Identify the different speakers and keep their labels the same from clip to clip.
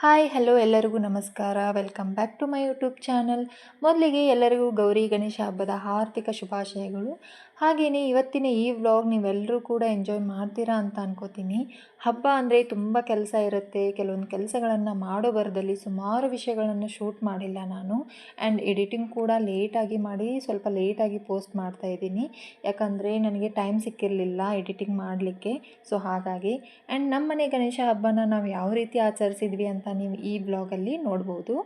Speaker 1: Hi hello ಎಲ್ಲರಿಗೂ ನಮಸ್ಕಾರ. Welcome back to my YouTube channel. ಮೊದಲಿಗೆ ಎಲ್ಲರಿಗೂ ಗೌರಿ ಗಣೇಶ ಹಬ್ಬದ ಹಾರ್ದಿಕ ಶುಭಾಶಯಗಳು. ಹಾಗೆಯೇ ಇವತ್ತಿನ ಈ ವ್ಲಾಗ್ ನೀವೆಲ್ಲರೂ ಕೂಡ ಎಂಜಾಯ್ ಮಾಡ್ತೀರಾ ಅಂತ ಅನ್ಕೋತೀನಿ. ಹಬ್ಬ ಅಂದರೆ ತುಂಬ ಕೆಲಸ ಇರುತ್ತೆ. ಕೆಲವೊಂದು ಕೆಲಸಗಳನ್ನು ಮಾಡೋ ಬರದಲ್ಲಿ ಸುಮಾರು ವಿಷಯಗಳನ್ನು ಶೂಟ್ ಮಾಡಿಲ್ಲ ನಾನು. ಆ್ಯಂಡ್ ಎಡಿಟಿಂಗ್ ಕೂಡ ಲೇಟಾಗಿ ಮಾಡಿ ಸ್ವಲ್ಪ ಲೇಟಾಗಿ ಪೋಸ್ಟ್ ಮಾಡ್ತಾ ಇದ್ದೀನಿ. ಯಾಕಂದರೆ ನನಗೆ ಟೈಮ್ ಸಿಕ್ಕಿರಲಿಲ್ಲ ಎಡಿಟಿಂಗ್ ಮಾಡಲಿಕ್ಕೆ. ಸೊ ಹಾಗಾಗಿ ಆ್ಯಂಡ್ ನಮ್ಮ ಮನೆ ಗಣೇಶ ಹಬ್ಬನ ನಾವು ಯಾವ ರೀತಿ ಆಚರಿಸಿದ್ವಿ ಅಂತ ನೀವು ಈ ಬ್ಲಾಗಲ್ಲಿ ನೋಡ್ಬೋದು.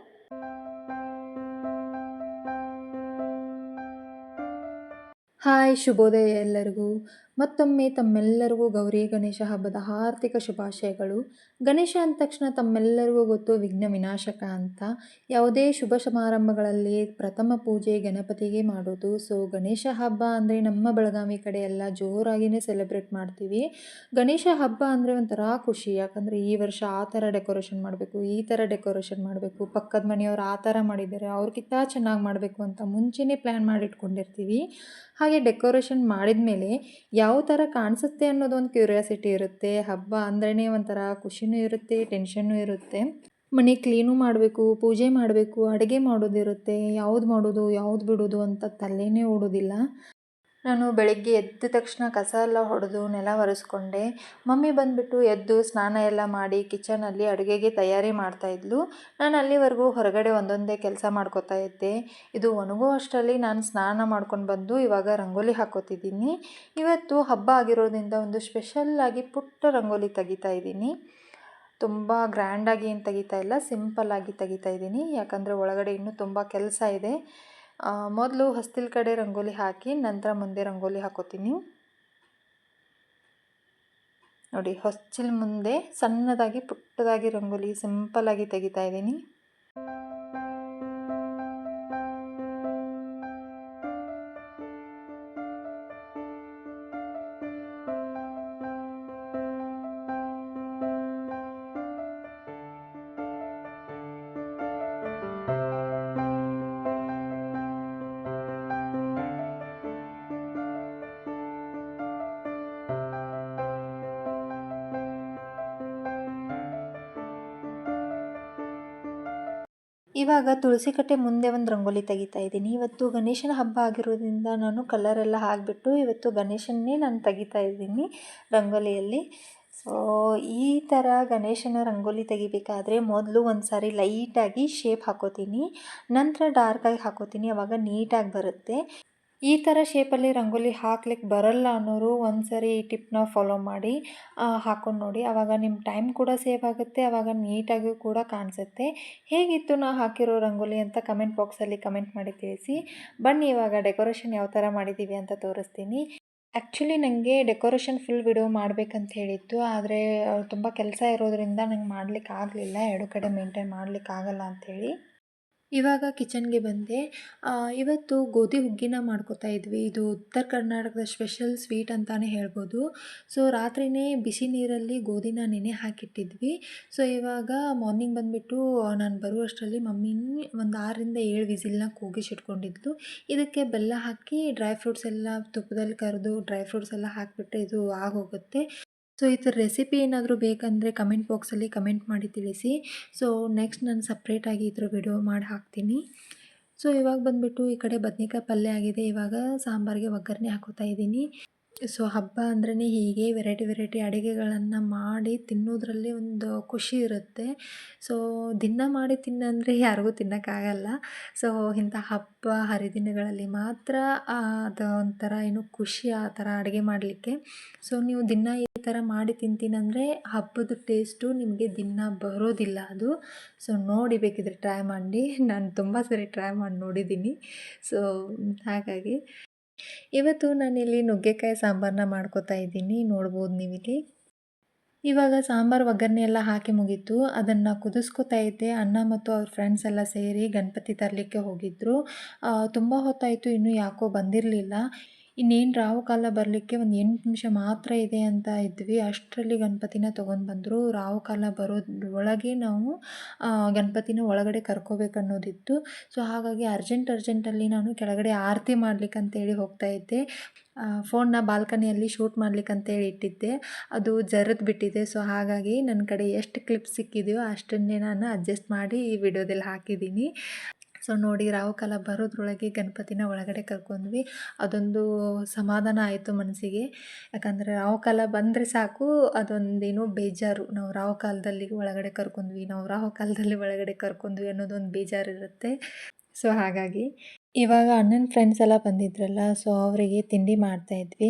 Speaker 1: ಹಾಯ್, ಶುಭೋದಯ ಎಲ್ಲರಿಗೂ. ಮತ್ತೊಮ್ಮೆ ತಮ್ಮೆಲ್ಲರಿಗೂ ಗೌರಿ ಗಣೇಶ ಹಬ್ಬದ ಹಾರ್ದಿಕ ಶುಭಾಶಯಗಳು. ಗಣೇಶ ಅಂದ ತಕ್ಷಣ ತಮ್ಮೆಲ್ಲರಿಗೂ ಗೊತ್ತು ವಿಘ್ನ ವಿನಾಶಕ ಅಂತ. ಯಾವುದೇ ಶುಭ ಸಮಾರಂಭಗಳಲ್ಲಿ ಪ್ರಥಮ ಪೂಜೆ ಗಣಪತಿಗೆ ಮಾಡೋದು. ಸೊ ಗಣೇಶ ಹಬ್ಬ ಅಂದರೆ ನಮ್ಮ ಬೆಳಗಾವಿ ಕಡೆ ಎಲ್ಲ ಜೋರಾಗಿಯೇ ಸೆಲೆಬ್ರೇಟ್ ಮಾಡ್ತೀವಿ. ಗಣೇಶ ಹಬ್ಬ ಅಂದರೆ ಒಂಥರ ಖುಷಿ. ಯಾಕಂದರೆ ಈ ವರ್ಷ ಆ ಥರ ಡೆಕೋರೇಷನ್ ಮಾಡಬೇಕು, ಈ ಥರ ಡೆಕೋರೇಷನ್ ಮಾಡಬೇಕು, ಪಕ್ಕದ ಮನೆಯವರು ಆ ಥರ ಮಾಡಿದ್ದಾರೆ, ಅವ್ರಿಗಿಂತ ಚೆನ್ನಾಗಿ ಮಾಡಬೇಕು ಅಂತ ಮುಂಚೆನೇ ಪ್ಲ್ಯಾನ್ ಮಾಡಿಟ್ಕೊಂಡಿರ್ತೀವಿ. ಹಾಗೆ ಡೆಕೋರೇಷನ್ ಮಾಡಿದ ಮೇಲೆ ಯಾವ ಥರ ಕಾಣಿಸುತ್ತೆ ಅನ್ನೋದೊಂದು ಕ್ಯೂರಿಯಾಸಿಟಿ ಇರುತ್ತೆ. ಹಬ್ಬ ಅಂದ್ರೇ ಒಂಥರ ಖುಷಿನೂ ಇರುತ್ತೆ, ಟೆನ್ಷನ್ನೂ ಇರುತ್ತೆ. ಮನೆ ಕ್ಲೀನು ಮಾಡಬೇಕು, ಪೂಜೆ ಮಾಡಬೇಕು, ಅಡುಗೆ ಮಾಡೋದಿರುತ್ತೆ. ಯಾವ್ದು ಮಾಡೋದು ಯಾವ್ದು ಬಿಡೋದು ಅಂತ ತಲೆನೇ ಓಡೋದಿಲ್ಲ. ನಾನು ಬೆಳಗ್ಗೆ ಎದ್ದ ತಕ್ಷಣ ಕಸ ಎಲ್ಲ ಹೊಡೆದು ನೆಲ ಒರೆಸ್ಕೊಂಡೆ. ಮಮ್ಮಿ ಬಂದುಬಿಟ್ಟು ಎದ್ದು ಸ್ನಾನ ಎಲ್ಲ ಮಾಡಿ ಕಿಚನಲ್ಲಿ ಅಡುಗೆಗೆ ತಯಾರಿ ಮಾಡ್ತಾಯಿದ್ಲು. ನಾನು ಅಲ್ಲಿವರೆಗೂ ಹೊರಗಡೆ ಒಂದೊಂದೇ ಕೆಲಸ ಮಾಡ್ಕೋತಾ ಇದ್ದೆ. ಇದು ಒಣಗೋ ಅಷ್ಟರಲ್ಲಿ ನಾನು ಸ್ನಾನ ಮಾಡ್ಕೊಂಡು ಬಂದು ಇವಾಗ ರಂಗೋಲಿ ಹಾಕೋತಿದ್ದೀನಿ. ಇವತ್ತು ಹಬ್ಬ ಆಗಿರೋದ್ರಿಂದ ಒಂದು ಸ್ಪೆಷಲ್ಲಾಗಿ ಪುಟ್ಟ ರಂಗೋಲಿ ತೆಗಿತಾ ಇದ್ದೀನಿ. ತುಂಬ ಗ್ರ್ಯಾಂಡಾಗಿ ಏನು ತೆಗಿತಾ ಇಲ್ಲ, ಸಿಂಪಲ್ಲಾಗಿ ತೆಗಿತಾ ಇದ್ದೀನಿ. ಯಾಕಂದರೆ ಒಳಗಡೆ ಇನ್ನೂ ತುಂಬ ಕೆಲಸ ಇದೆ. ಮೊದಲು ಹೊಸ್ತಿಲ್ ಕಡೆ ರಂಗೋಲಿ ಹಾಕಿ ನಂತರ ಮುಂದೆ ರಂಗೋಲಿ ಹಾಕೋತೀನಿ. ನೋಡಿ, ಹೊಸ್ತಿಲ್ ಮುಂದೆ ಸಣ್ಣದಾಗಿ ಪುಟ್ಟದಾಗಿ ರಂಗೋಲಿ ಸಿಂಪಲ್ಲಾಗಿ ತೆಗಿತಾ ಇದ್ದೀನಿ. ಇವಾಗ ತುಳಸಿ ಕಟ್ಟೆ ಮುಂದೆ ಒಂದು ರಂಗೋಲಿ ತೆಗಿತಾ ಇದ್ದೀನಿ. ಇವತ್ತು ಗಣೇಶನ ಹಬ್ಬ ಆಗಿರೋದ್ರಿಂದ ನಾನು ಕಲರೆಲ್ಲ ಹಾಕಿಬಿಟ್ಟು ಇವತ್ತು ಗಣೇಶನ್ನೇ ನಾನು ತೆಗಿತಾ ಇದ್ದೀನಿ ರಂಗೋಲಿಯಲ್ಲಿ. ಸೊ ಈ ಥರ ಗಣೇಶನ ರಂಗೋಲಿ ತೆಗಿಬೇಕಾದ್ರೆ ಮೊದಲು ಒಂದು ಸಾರಿ ಲೈಟಾಗಿ ಶೇಪ್ ಹಾಕೋತೀನಿ, ನಂತರ ಡಾರ್ಕಾಗಿ ಹಾಕೋತೀನಿ. ಆವಾಗ ನೀಟಾಗಿ ಬರುತ್ತೆ. ಈ ಥರ ಶೇಪಲ್ಲಿ ರಂಗೋಲಿ ಹಾಕ್ಲಿಕ್ಕೆ ಬರಲ್ಲ ಅನ್ನೋರು ಒಂದು ಸರಿ ಈ ಟಿಪ್ನ ಫಾಲೋ ಮಾಡಿ ಹಾಕ್ಕೊಂಡು ನೋಡಿ. ಆವಾಗ ನಿಮ್ಮ ಟೈಮ್ ಕೂಡ ಸೇವ್ ಆಗುತ್ತೆ, ಆವಾಗ ನೀಟಾಗಿಯೂ ಕೂಡ ಕಾಣಿಸುತ್ತೆ. ಹೇಗಿತ್ತು ನಾ ಹಾಕಿರೋ ರಂಗೋಲಿ ಅಂತ ಕಮೆಂಟ್ ಬಾಕ್ಸಲ್ಲಿ ಕಮೆಂಟ್ ಮಾಡಿ ತಿಳಿಸಿ. ಬನ್ನಿ ಇವಾಗ ಡೆಕೋರೇಷನ್ ಯಾವ ಥರ ಮಾಡಿದ್ದೀವಿ ಅಂತ ತೋರಿಸ್ತೀನಿ. ಆ್ಯಕ್ಚುಲಿ ನನಗೆ ಡೆಕೋರೇಷನ್ ಫುಲ್ ವಿಡಿಯೋ ಮಾಡಬೇಕಂತ ಹೇಳಿತ್ತು, ಆದರೆ ತುಂಬ ಕೆಲಸ ಇರೋದ್ರಿಂದ ನಂಗೆ ಮಾಡಲಿಕ್ಕೆ ಆಗಲಿಲ್ಲ. ಎರಡು ಕಡೆ ಮೇಂಟೈನ್ ಮಾಡಲಿಕ್ಕಾಗಲ್ಲ ಅಂಥೇಳಿ ಇವಾಗ ಕಿಚನ್ಗೆ ಬಂದೆ. ಇವತ್ತು ಗೋಧಿ ಹುಗ್ಗಿನ ಮಾಡ್ಕೋತಾ ಇದ್ವಿ. ಇದು ಉತ್ತರ ಕರ್ನಾಟಕದ ಸ್ಪೆಷಲ್ ಸ್ವೀಟ್ ಅಂತಲೇ ಹೇಳ್ಬೋದು. ಸೊ ರಾತ್ರಿಯೇ ಬಿಸಿ ನೀರಲ್ಲಿ ಗೋಧಿನ ನೆನೆ ಹಾಕಿಟ್ಟಿದ್ವಿ. ಸೊ ಇವಾಗ ಮಾರ್ನಿಂಗ್ ಬಂದುಬಿಟ್ಟು ನಾನು ಬರುವಷ್ಟರಲ್ಲಿ ಮಮ್ಮಿ ಒಂದು 6ರಿಂದ 7 ವಿಸಿಲ್ನ ಕೂಗಿಸಿಟ್ಕೊಂಡಿದ್ಲು. ಇದಕ್ಕೆ ಬೆಲ್ಲ ಹಾಕಿ ಡ್ರೈ ಫ್ರೂಟ್ಸ್ ಎಲ್ಲ ತುಪ್ಪದಲ್ಲಿ ಕರೆದು ಡ್ರೈ ಫ್ರೂಟ್ಸ್ ಎಲ್ಲ ಹಾಕಿಬಿಟ್ರೆ ಇದು ಆಗೋಗುತ್ತೆ. ಸೊ ಈ ಥರ ರೆಸಿಪಿ ಏನಾದರೂ ಬೇಕಂದರೆ ಕಮೆಂಟ್ ಬಾಕ್ಸಲ್ಲಿ ಕಮೆಂಟ್ ಮಾಡಿ ತಿಳಿಸಿ. ಸೊ ನೆಕ್ಸ್ಟ್ ನಾನು ಸಪ್ರೇಟಾಗಿ ಈ ಥರ ವಿಡಿಯೋ ಮಾಡಿ ಹಾಕ್ತೀನಿ. ಸೊ ಇವಾಗ ಬಂದುಬಿಟ್ಟು ಈ ಕಡೆ ಬದ್ನೆಕಾಯಿ ಪಲ್ಯ ಆಗಿದೆ. ಇವಾಗ ಸಾಂಬಾರಿಗೆ ಒಗ್ಗರಣೆ ಹಾಕೋತಾ ಇದ್ದೀನಿ. ಸೊ ಹಬ್ಬ ಅಂದ್ರೇ ಹೀಗೆ ವೆರೈಟಿ ಅಡುಗೆಗಳನ್ನು ಮಾಡಿ ತಿನ್ನೋದ್ರಲ್ಲಿ ಒಂದು ಖುಷಿ ಇರುತ್ತೆ. ಸೊ ದಿನ ಮಾಡಿ ತಿನ್ನಂದರೆ ಯಾರಿಗೂ ತಿನ್ನೋಕ್ಕಾಗಲ್ಲ. ಸೊ ಇಂಥ ಹಬ್ಬ ಹರಿದಿನಗಳಲ್ಲಿ ಮಾತ್ರ ಅದು ಒಂಥರ ಏನೋ ಖುಷಿ ಆ ಥರ ಅಡುಗೆ ಮಾಡಲಿಕ್ಕೆ. ಸೊ ನೀವು ದಿನ ಈ ಥರ ಮಾಡಿ ತಿಂತೀನಂದರೆ ಹಬ್ಬದ ಟೇಸ್ಟು ನಿಮಗೆ ದಿನ ಬರೋದಿಲ್ಲ ಅದು. ಸೊ ನೋಡಿ ಬೇಕಿದ್ರೆ ಟ್ರೈ ಮಾಡಿ. ನಾನು ತುಂಬ ಸರಿ ಟ್ರೈ ಮಾಡಿ ನೋಡಿದ್ದೀನಿ. ಸೊ ಹಾಗಾಗಿ ಇವತ್ತು ನಾನಿಲ್ಲಿ ನುಗ್ಗೆಕಾಯಿ ಸಾಂಬಾರನ್ನ ಮಾಡ್ಕೋತಾ ಇದ್ದೀನಿ, ನೋಡ್ಬೋದು ನೀವಿಲ್ಲಿ. ಇವಾಗ ಸಾಂಬಾರು ಒಗ್ಗರಣೆ ಎಲ್ಲ ಹಾಕಿ ಮುಗೀತು. ಅದನ್ನು ಕುದಿಸ್ಕೊತಾ ಇದ್ದೆ. ಅಣ್ಣ ಮತ್ತು ಅವ್ರ ಫ್ರೆಂಡ್ಸ್ ಎಲ್ಲ ಸೇರಿ ಗಣಪತಿ ತರಲಿಕ್ಕೆ ಹೋಗಿದ್ದರು. ತುಂಬ ಹೊತ್ತಾಯಿತು, ಇನ್ನೂ ಯಾಕೋ ಬಂದಿರಲಿಲ್ಲ. ಇನ್ನೇನು ರಾಹುಕಾಲ ಬರಲಿಕ್ಕೆ ಒಂದು 8 ನಿಮಿಷ ಮಾತ್ರ ಇದೆ ಅಂತ ಇದ್ವಿ. ಅಷ್ಟರಲ್ಲಿ ಗಣಪತಿನ ತೊಗೊಂಡು ಬಂದರು. ರಾಹುಕಾಲ ಬರೋದ್ರೊಳಗೆ ನಾವು ಗಣಪತಿನ ಒಳಗಡೆ ಕರ್ಕೋಬೇಕನ್ನೋದಿತ್ತು. ಸೊ ಹಾಗಾಗಿ ಅರ್ಜೆಂಟಲ್ಲಿ ನಾನು ಕೆಳಗಡೆ ಆರತಿ ಮಾಡ್ಲಿಕ್ಕಂತೇಳಿ ಹೋಗ್ತಾ ಇದ್ದೆ. ಫೋನ್ನ ಬಾಲ್ಕನಿಯಲ್ಲಿ ಶೂಟ್ ಮಾಡ್ಲಿಕ್ಕಂತೇಳಿ ಇಟ್ಟಿದ್ದೆ, ಅದು ಜರಿದು ಬಿಟ್ಟಿದೆ. ಸೊ ಹಾಗಾಗಿ ನನ್ನ ಕಡೆ ಎಷ್ಟು ಕ್ಲಿಪ್ ಸಿಕ್ಕಿದೆಯೋ ಅಷ್ಟನ್ನೇ ನಾನು ಅಡ್ಜಸ್ಟ್ ಮಾಡಿ ಈ ವಿಡಿಯೋದಲ್ಲಿ ಹಾಕಿದ್ದೀನಿ. ಸೊ ನೋಡಿ, ರಾಹುಕಾಲ ಬರೋದ್ರೊಳಗೆ ಗಣಪತಿನ ಒಳಗಡೆ ಕರ್ಕೊಂಡ್ವಿ. ಅದೊಂದು ಸಮಾಧಾನ ಆಯಿತು ಮನಸ್ಸಿಗೆ. ಯಾಕಂದರೆ ರಾಹುಕಾಲ ಬಂದರೆ ಸಾಕು, ಅದೊಂದೇನೋ ಬೇಜಾರು. ನಾವು ರಾಹುಕಾಲದಲ್ಲಿ ಒಳಗಡೆ ಕರ್ಕೊಂಡ್ವಿ ಅನ್ನೋದೊಂದು ಬೇಜಾರಿರುತ್ತೆ. ಸೊ ಹಾಗಾಗಿ ಇವಾಗ ಅಣ್ಣನ ಫ್ರೆಂಡ್ಸ್ ಎಲ್ಲ ಬಂದಿದ್ರಲ್ಲ, ಸೊ ಅವರಿಗೆ ತಿಂಡಿ ಮಾಡ್ತಾಯಿದ್ವಿ.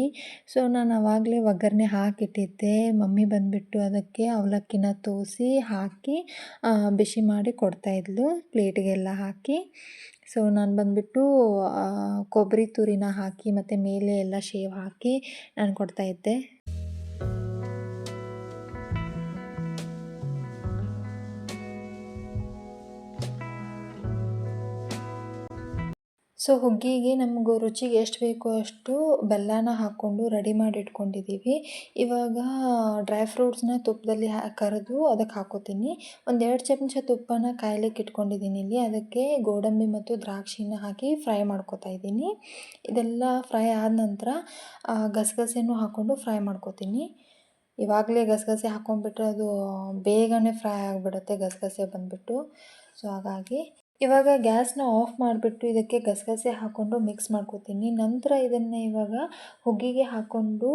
Speaker 1: ಸೊ ನಾನು ಆವಾಗಲೇ ಒಗ್ಗರಣೆ ಹಾಕಿಟ್ಟಿದ್ದೆ. ಮಮ್ಮಿ ಬಂದುಬಿಟ್ಟು ಅದಕ್ಕೆ ಅವಲಕ್ಕಿನ ತೋಸಿ ಹಾಕಿ ಬಿಸಿ ಮಾಡಿ ಕೊಡ್ತಾಯಿದ್ಲು ಪ್ಲೇಟಿಗೆಲ್ಲ ಹಾಕಿ. ಸೊ ನಾನು ಬಂದುಬಿಟ್ಟು ಕೊಬ್ಬರಿ ತುರಿನ ಹಾಕಿ ಮತ್ತು ಮೇಲೆ ಎಲ್ಲ ಶೇವ್ ಹಾಕಿ ನಾನು ಕೊಡ್ತಾಯಿದ್ದೆ. ಸೊ ಹುಗ್ಗಿಗೆ ನಮಗೂ ರುಚಿಗೆ ಎಷ್ಟು ಬೇಕೋ ಅಷ್ಟು ಬೆಲ್ಲನ ಹಾಕ್ಕೊಂಡು ರೆಡಿ ಮಾಡಿ ಇಟ್ಕೊಂಡಿದ್ದೀವಿ. ಇವಾಗ ಡ್ರೈ ಫ್ರೂಟ್ಸ್ನ ತುಪ್ಪದಲ್ಲಿ ಕರಿದು ಅದಕ್ಕೆ ಹಾಕೋತೀನಿ. 1-2 ಚಮಚ ತುಪ್ಪನ ಕಾಯ್ಲಿಕ್ಕೆ ಇಟ್ಕೊಂಡಿದ್ದೀನಿ ಇಲ್ಲಿ. ಅದಕ್ಕೆ ಗೋಡಂಬಿ ಮತ್ತು ದ್ರಾಕ್ಷಿನ ಹಾಕಿ ಫ್ರೈ ಮಾಡ್ಕೊತಾ ಇದ್ದೀನಿ. ಇದೆಲ್ಲ ಫ್ರೈ ಆದ ನಂತರ ಗಸಗಸೆನೂ ಹಾಕ್ಕೊಂಡು ಫ್ರೈ ಮಾಡ್ಕೊತೀನಿ. ಇವಾಗಲೇ ಗಸಗಸೆ ಹಾಕ್ಕೊಂಡ್ಬಿಟ್ರೆ ಅದು ಬೇಗನೆ ಫ್ರೈ ಆಗಿಬಿಡುತ್ತೆ ಗಸಗಸೆ ಬಂದುಬಿಟ್ಟು. ಸೊ ಹಾಗಾಗಿ ಇವಾಗ ಗ್ಯಾಸ್ನ ಆಫ್ ಮಾಡಿಬಿಟ್ಟು ಇದಕ್ಕೆ ಗಸಗಸೆ ಹಾಕ್ಕೊಂಡು ಮಿಕ್ಸ್ ಮಾಡ್ಕೊತೀನಿ. ನಂತರ ಇದನ್ನು ಇವಾಗ ಹುಗ್ಗಿಗೆ ಹಾಕ್ಕೊಂಡು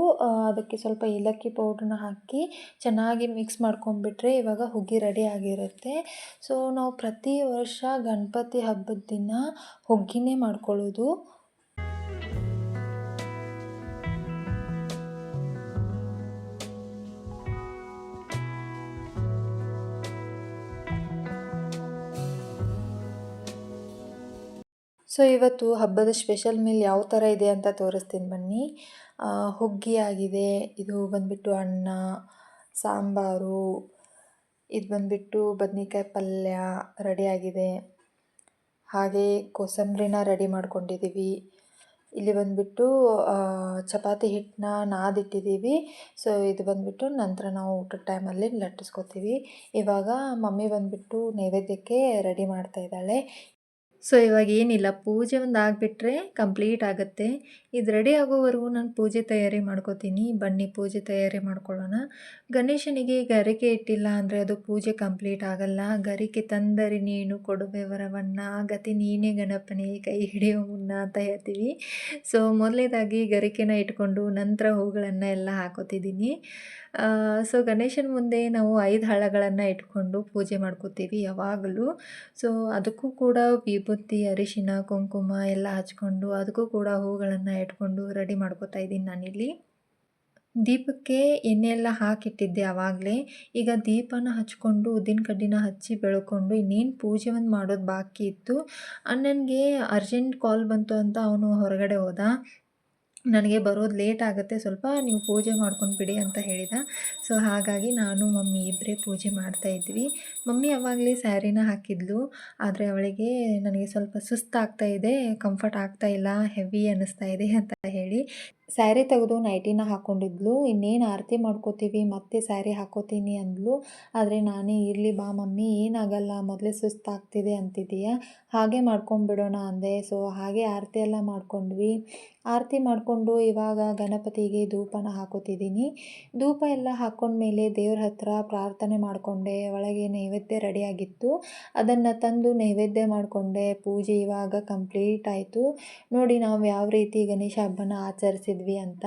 Speaker 1: ಅದಕ್ಕೆ ಸ್ವಲ್ಪ ಏಲಕ್ಕಿ ಪೌಡ್ರನ್ನ ಹಾಕಿ ಚೆನ್ನಾಗಿ ಮಿಕ್ಸ್ ಮಾಡ್ಕೊಂಡ್ಬಿಟ್ರೆ ಇವಾಗ ಹುಗ್ಗಿ ರೆಡಿ ಆಗಿರುತ್ತೆ. ಸೊ ನಾವು ಪ್ರತಿ ವರ್ಷ ಗಣಪತಿ ಹಬ್ಬದ ದಿನ ಹುಗ್ಗಿನೇ ಮಾಡ್ಕೊಳ್ಳೋದು. ಸೊ ಇವತ್ತು ಹಬ್ಬದ ಸ್ಪೆಷಲ್ ಮೀಲ್ ಯಾವ ಥರ ಇದೆ ಅಂತ ತೋರಿಸ್ತೀನಿ ಬನ್ನಿ. ಹುಗ್ಗಿ ಆಗಿದೆ, ಇದು ಬಂದುಬಿಟ್ಟು ಅನ್ನ, ಸಾಂಬಾರು, ಇದು ಬಂದುಬಿಟ್ಟು ಬದ್ನೆಕಾಯಿ ಪಲ್ಯ ರೆಡಿಯಾಗಿದೆ. ಹಾಗೆ ಕೋಸಂಬರಿನ ರೆಡಿ ಮಾಡ್ಕೊಂಡಿದ್ದೀವಿ. ಇಲ್ಲಿ ಬಂದುಬಿಟ್ಟು ಚಪಾತಿ ಹಿಟ್ಟನ್ನ ನಾದಿಟ್ಟಿದ್ದೀವಿ. ಸೊ ಇದು ಬಂದುಬಿಟ್ಟು ನಂತರ ನಾವು ಊಟದ ಟೈಮಲ್ಲಿ ಲಟ್ಟಿಸ್ಕೊತೀವಿ. ಇವಾಗ ಮಮ್ಮಿ ಬಂದುಬಿಟ್ಟು ನೈವೇದ್ಯಕ್ಕೆ ರೆಡಿ ಮಾಡ್ತಾಯಿದ್ದಾಳೆ. ಸೊ ಇವಾಗ ಏನಿಲ್ಲ, ಪೂಜೆ ಒಂದು ಆಗಿಬಿಟ್ರೆ ಕಂಪ್ಲೀಟ್ ಆಗುತ್ತೆ. ಇದು ರೆಡಿ ಆಗೋವರೆಗೂ ನಾನು ಪೂಜೆ ತಯಾರಿ ಮಾಡ್ಕೋತೀನಿ. ಬನ್ನಿ ಪೂಜೆ ತಯಾರಿ ಮಾಡ್ಕೊಳ್ಳೋಣ. ಗಣೇಶನಿಗೆ ಗರಿಕೆ ಇಟ್ಟಿಲ್ಲ ಅಂದರೆ ಅದು ಪೂಜೆ ಕಂಪ್ಲೀಟ್ ಆಗಲ್ಲ. ಗರಿಕೆ ತಂದರೆ ನೀನು ಕೊಡುವೆ ವರವನ್ನ, ಗತಿ ನೀನೇ ಗಣಪನೇ ಕೈ ಹಿಡಿಯೋ ಮುನ್ನ ಅಂತ ಹೇಳ್ತೀವಿ. ಸೊ ಮೊದಲನೇದಾಗಿ ಗರಿಕೆನ ಇಟ್ಕೊಂಡು ನಂತರ ಹೂಗಳನ್ನು ಎಲ್ಲ ಹಾಕೋತಿದ್ದೀನಿ. ಸೊ ಗಣೇಶನ ಮುಂದೆ ನಾವು 5 ಹಳ್ಳಗಳನ್ನು ಇಟ್ಕೊಂಡು ಪೂಜೆ ಮಾಡ್ಕೋತೀವಿ ಯಾವಾಗಲೂ. ಸೊ ಅದಕ್ಕೂ ಕೂಡ ವಿಭೂತಿ, ಅರಿಶಿನ, ಕುಂಕುಮ ಎಲ್ಲ ಹಚ್ಕೊಂಡು ಅದಕ್ಕೂ ಕೂಡ ಹೂಗಳನ್ನು ಇಟ್ಕೊಂಡು ರೆಡಿ ಮಾಡ್ಕೋತಾ ಇದ್ದೀನಿ ನಾನಿಲ್ಲಿ. ದೀಪಕ್ಕೆ ಎಣ್ಣೆ ಎಲ್ಲ ಹಾಕಿಟ್ಟಿದ್ದೆ ಆವಾಗಲೇ. ಈಗ ದೀಪನ ಹಚ್ಕೊಂಡು ಉದ್ದಿನ ಕಡ್ಡಿನ ಹಚ್ಚಿ ಬೆಳ್ಕೊಂಡು ಇನ್ನೇನು ಪೂಜೆ ಒಂದು ಮಾಡೋದು ಬಾಕಿ ಇತ್ತು. ಅಣ್ಣನಿಗೆ ಅರ್ಜೆಂಟ್ ಕಾಲ್ ಬಂತು ಅಂತ ಅವನು ಹೊರಗಡೆ ಹೋದ. ನನಗೆ ಬರೋದು ಲೇಟ್ ಆಗುತ್ತೆ ಸ್ವಲ್ಪ, ನೀವು ಪೂಜೆ ಮಾಡ್ಕೊಂಡು ಬಿಡಿ ಅಂತ ಹೇಳಿದ. ಸೊ ಹಾಗಾಗಿ ನಾನು ಮಮ್ಮಿ ಇಬ್ಬರೇ ಪೂಜೆ ಮಾಡ್ತಾಯಿದ್ವಿ. ಮಮ್ಮಿ ಆವಾಗಲೇ ಸ್ಯಾರಿನ ಹಾಕಿದ್ಲು, ಆದರೆ ಅವಳಿಗೆ ನನಗೆ ಸ್ವಲ್ಪ ಸುಸ್ತಾಗ್ತಾ ಇದೆ, ಕಂಫರ್ಟ್ ಆಗ್ತಾ ಇಲ್ಲ, ಹೆವಿ ಅನ್ನಿಸ್ತಾ ಇದೆ ಅಂತ ಹೇಳಿ ಸ್ಯಾರಿ ತೆಗೆದು ನೈಟಿನ ಹಾಕ್ಕೊಂಡಿದ್ಲು. ಇನ್ನೇನು ಆರತಿ ಮಾಡ್ಕೋತೀವಿ ಮತ್ತೆ ಸ್ಯಾರಿ ಹಾಕೋತೀನಿ ಅಂದ್ಲು. ಆದರೆ ನಾನೇ ಇರಲಿ ಬಾ ಮಮ್ಮಿ, ಏನಾಗಲ್ಲ, ಮೊದಲೇ ಸುಸ್ತಾಗ್ತಿದೆ ಅಂತಿದ್ದೀಯ, ಹಾಗೆ ಮಾಡ್ಕೊಂಬಿಡೋಣ ಅಂದೆ. ಸೊ ಹಾಗೆ ಆರತಿ ಎಲ್ಲ ಮಾಡ್ಕೊಂಡ್ವಿ. ಆರತಿ ಮಾಡಿಕೊಂಡು ಇವಾಗ ಗಣಪತಿಗೆ ಧೂಪನ ಹಾಕೋತಿದ್ದೀನಿ. ಧೂಪ ಎಲ್ಲ ಹಾಕ್ಕೊಂಡ್ಮೇಲೆ ದೇವ್ರ ಹತ್ರ ಪ್ರಾರ್ಥನೆ ಮಾಡಿಕೊಂಡೆ. ಒಳಗೆ ನೈವೇದ್ಯ ರೆಡಿಯಾಗಿತ್ತು, ಅದನ್ನು ತಂದು ನೈವೇದ್ಯ ಮಾಡಿಕೊಂಡೆ. ಪೂಜೆ ಇವಾಗ ಕಂಪ್ಲೀಟ್ ಆಯಿತು. ನೋಡಿ ನಾವು ಯಾವ ರೀತಿ ಗಣೇಶ ಹಬ್ಬನ ಆಚರಿಸಿದ್ವಿ ಅಂತ.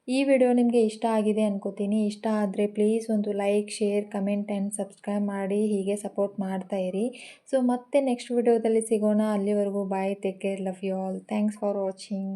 Speaker 1: ಈ ವಿಡಿಯೋ ನಿಮಗೆ ಇಷ್ಟ ಆಗಿದೆ ಅನ್ಕೋತೀನಿ. ಇಷ್ಟ ಆದರೆ ಪ್ಲೀಸ್ ಒಂದು like, share, comment and subscribe ಮಾಡಿ ಹೀಗೆ ಸಪೋರ್ಟ್ ಮಾಡ್ತಾಯಿರಿ. ಸೊ ಮತ್ತೆ ನೆಕ್ಸ್ಟ್ ವಿಡಿಯೋದಲ್ಲಿ ಸಿಗೋಣ. ಅಲ್ಲಿವರೆಗೂ bye, take care, love you all, thanks for watching.